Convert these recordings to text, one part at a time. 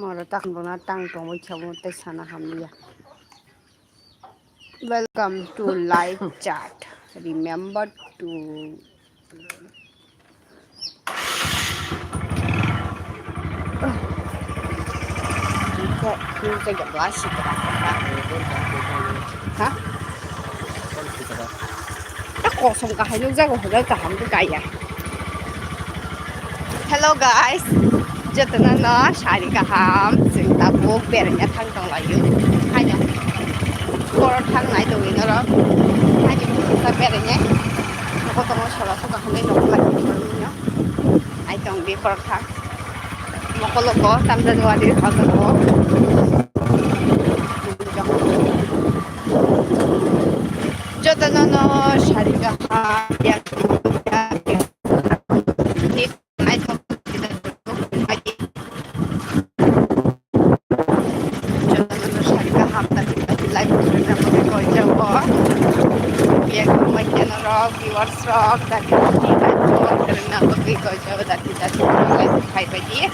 Moro tak bona tang tong mo chawo te sana hamya. Welcome to live chat. Remember to music a blast it. Ha? Ako song ka hayo jago hoda ka ham ka kaya. Hello guys. Jatana na shari ka ham sing ta bo per nya thang tong la yu. Hai na. Kor thang nai to wi na ro. Hai ni ta per nya. Ako tong shala so ka ham nei no la yu nya. Ai tong bi kor thang. Makolo ko tam da wa di ha ko. Jatana na shari ka ham ya. Viewers rock that karena bagi ko jauh dari tadi live hai bagi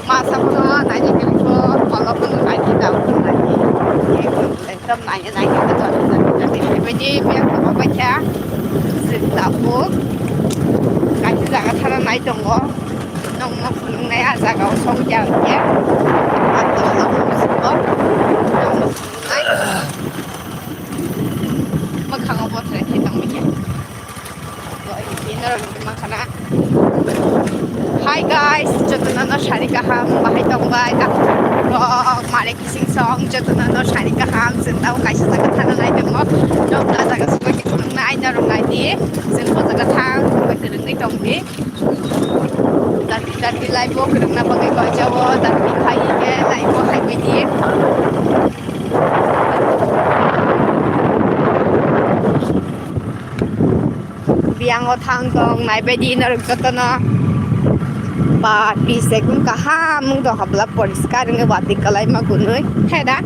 masa pun nanya ko kalau pun nanya tahu pun nanya tetap nanya tapi hai bagi biar ko baca setahu kasih sangat sana naik tunggu nong naya jaga usong jauh ya atau langsung sebab makhang bo thre thi tang mi lo inner makhana hi guys jotna no shari ka ham bahai tong bai ka ro mare kissing song jotna no shari ka ham sin tau kai sa ka thana nai dong mo dong la jaga su ki thung nai na rong nai di sin ko jaga thang ko ki rung nai tong bi dati lai bo ki rung na ba ko jawo dati khai ke lai bo hai bi di biang o thang tong nai be di na ruk na ba pi sekun ka ha mung do habla poriskar nge wati kalai ma gunoi heda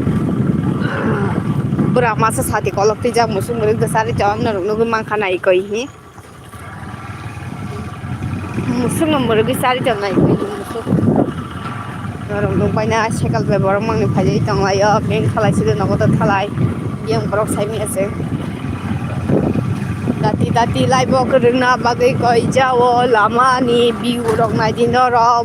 pura masa sati kolok ti ja musung murik da sari jawam na ruk nu mang khana I koi hi musung murik sari jam nai koi musung rong dong pai na sekal be borong mang ni phajai tong lai yo beng khalai sidu nogo da thalai yang borok sai mi ase dati lai bo kerana bagai koi jawo lama ni view rok nai din ro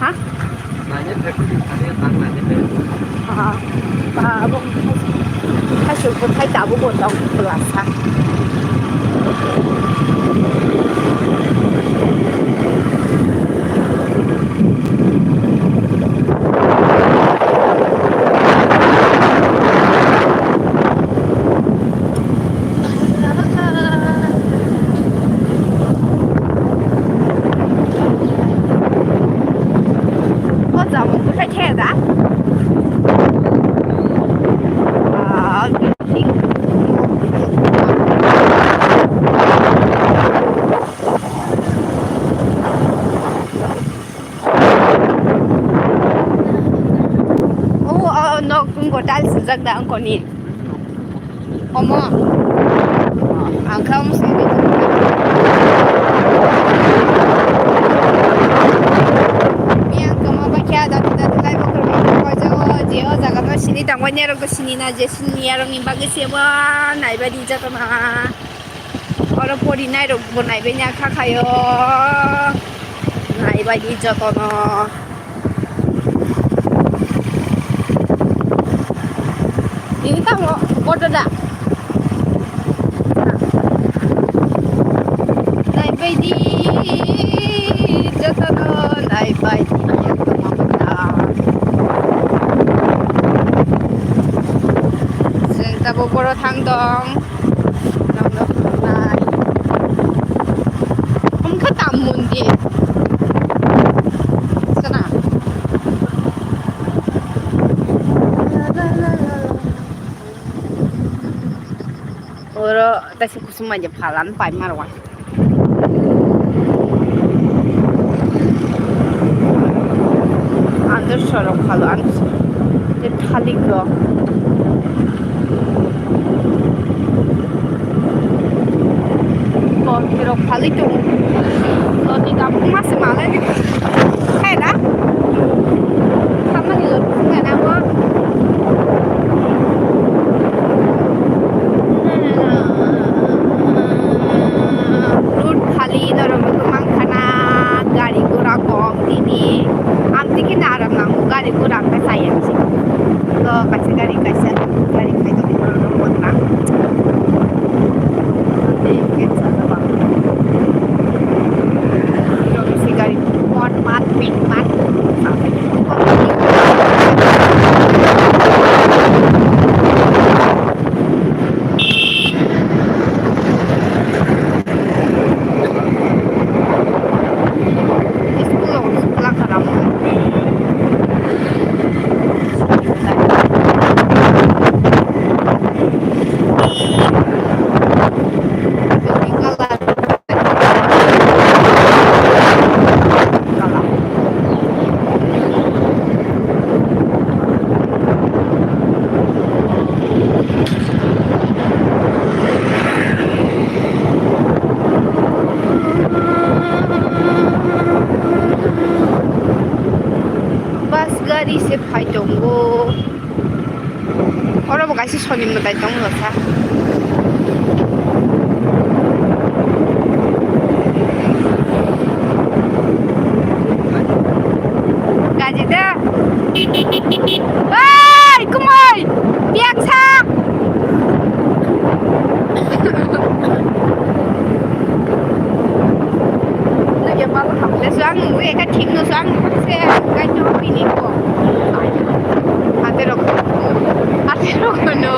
ha nanya tang nanya bo hai su ko hai ta bo bo tong plus ha Dal sejak dah angkau ni, Omo, angkau mesti ni. Yang kamu baca dati lai bukan kau jauh jauh jaga tu sini tangwan ni orang sini na je sini orang ni bagi siapa naik badi jatuh na, orang pori naik orang naik banyak kakayo, naik badi jatuh na. Ini tahu bodoh dah. Naik badi, jatuh no naik badi yang kemana? Senta bodoh thang dong, nong naik. Om kata mundi. Sana. Oro tasi kusuma je phalan pai marwa andar sorok khalo an je thalik ro KOKBOROK ভালোই তো লতি কাপড় মাসে মালাই হ্যাঁ না খামানি লতি না মা road খালি নরম মাংখানা গাড়ি ঘোড়া কম দিনে আমি কি না আরাম না গাড়ি ঘোড়া কা চাই আছে তো কাছে গাড়ি খাই তো মন না দেখে চলো বাবা সে গাড়ি মন মাত পিট মাত गाड़ी से फाइ दंगो अरब गाइसे सनिम दाइ दं लसा गाजी दा ओइ कुमै बियाक्सा lagi malah hamil sang gue kan tinggal sang se kan nyobi nih kok ate rok no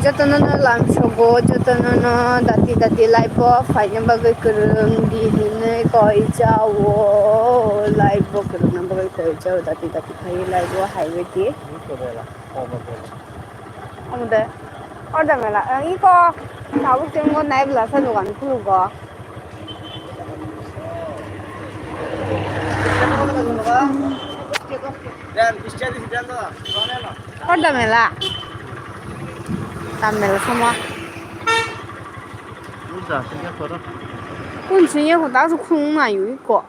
Jatuh nono langsung jatuh nono dati laipo fine bagai kereng di hine koi jawo laipo kereng bagai koi jawo dati kai laipo highway di. Amuda, order mela. Iko tahu tengok naik belas dokan kulu ko. Order mela. Tamel semua. Kuncinya aku tahu空嘛有一个。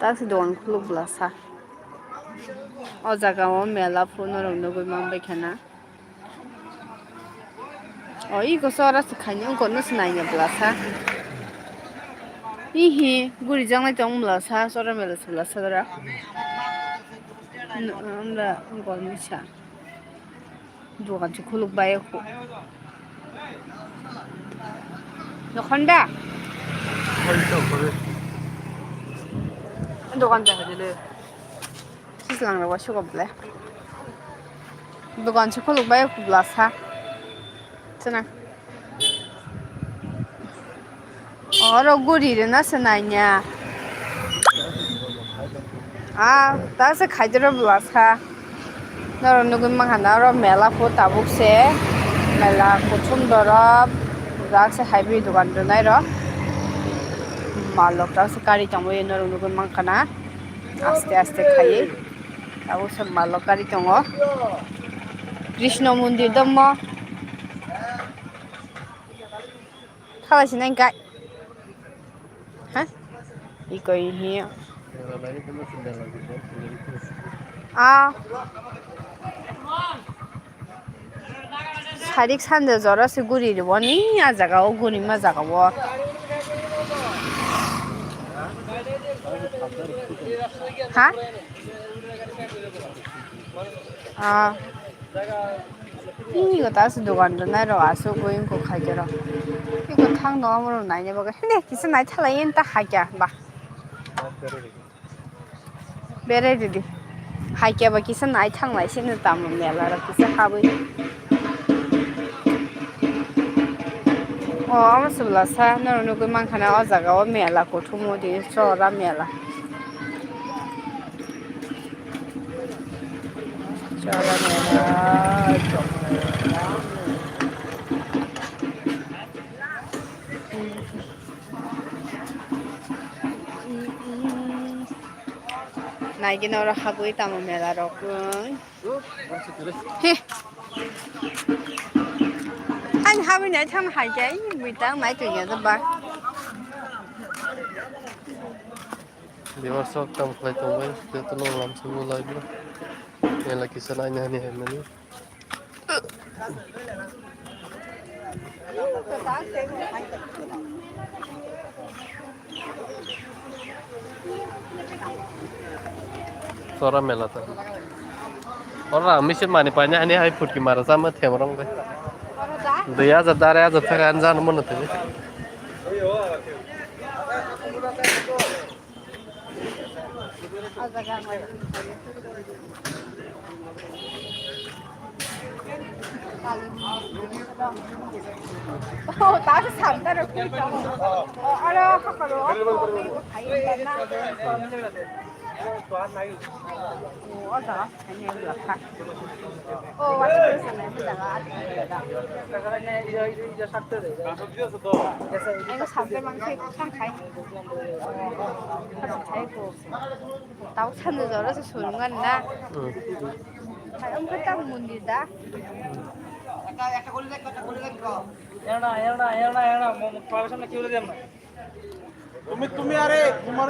但是dokan kulu belas ha. Oh jaga mau mela phone orang nunggu mampai kena. Oh iko seorang sekanya engkau nus nanya belas ha. Ihi guri jangan jauh belas ha seorang mela belas ha. Anda engkau nisha. Dokan cukup baik aku. Nokonda. Dokan jaga dulu. Silang rawa syukur boleh. Dokan cukup baik aku belas ha. Cina. Orang guri rena senanya. Tak sekhajar belas ha. Orang nunggu makan orang mela foto tabuk se. Mela kucing dorab. Tak sehabi dokan donai ro. Malok tak sekali campur orang nunggu makan. Aste khai. Tabuk se malok kari campur. Krishna mandir dhamma. Kalau sih nengkai. Hah? Iko ini. Sarik sanda zora se guri de wani ajaga o guri ma jaga wo. Ha? Ini kata se dokan donai ro asu ko ingko khajero. Iko thang no amro nai ne baga. Ne kisa nai thalai ta hakya ba. Bere didi. Hakya ba kisa nai thang lai sin ta mo mela ra kisa khabu. Oh, ama sebelah sana noro nunggu mangkana o jaga o mela ko thumo di sora mela. Sora mela. Naik noro habui tamu mela rokun. Heh. Anh hai bên này thăm hai cái bị tao nãy từ nhà tao ba. Di WhatsApp tam play tomai, dia tolong lam semua lagi. Yang lagi sana ni ni. Seorang mela tadi. Orang mission mana banyak ni hai food kimara sama tem orang deh. Dia zadar ya zafakan zan mana tu. Oh, tahu sampai rukun jauh. Ada kalau aku kayak mana? Oh, ada. Ini berapa? Oh, waktu sana sudah ada. Ini sampai mangkuk sampai. Tahu sana jauh sesulungan dah. Kayak kita mundur dah. তুমি আরে তোমার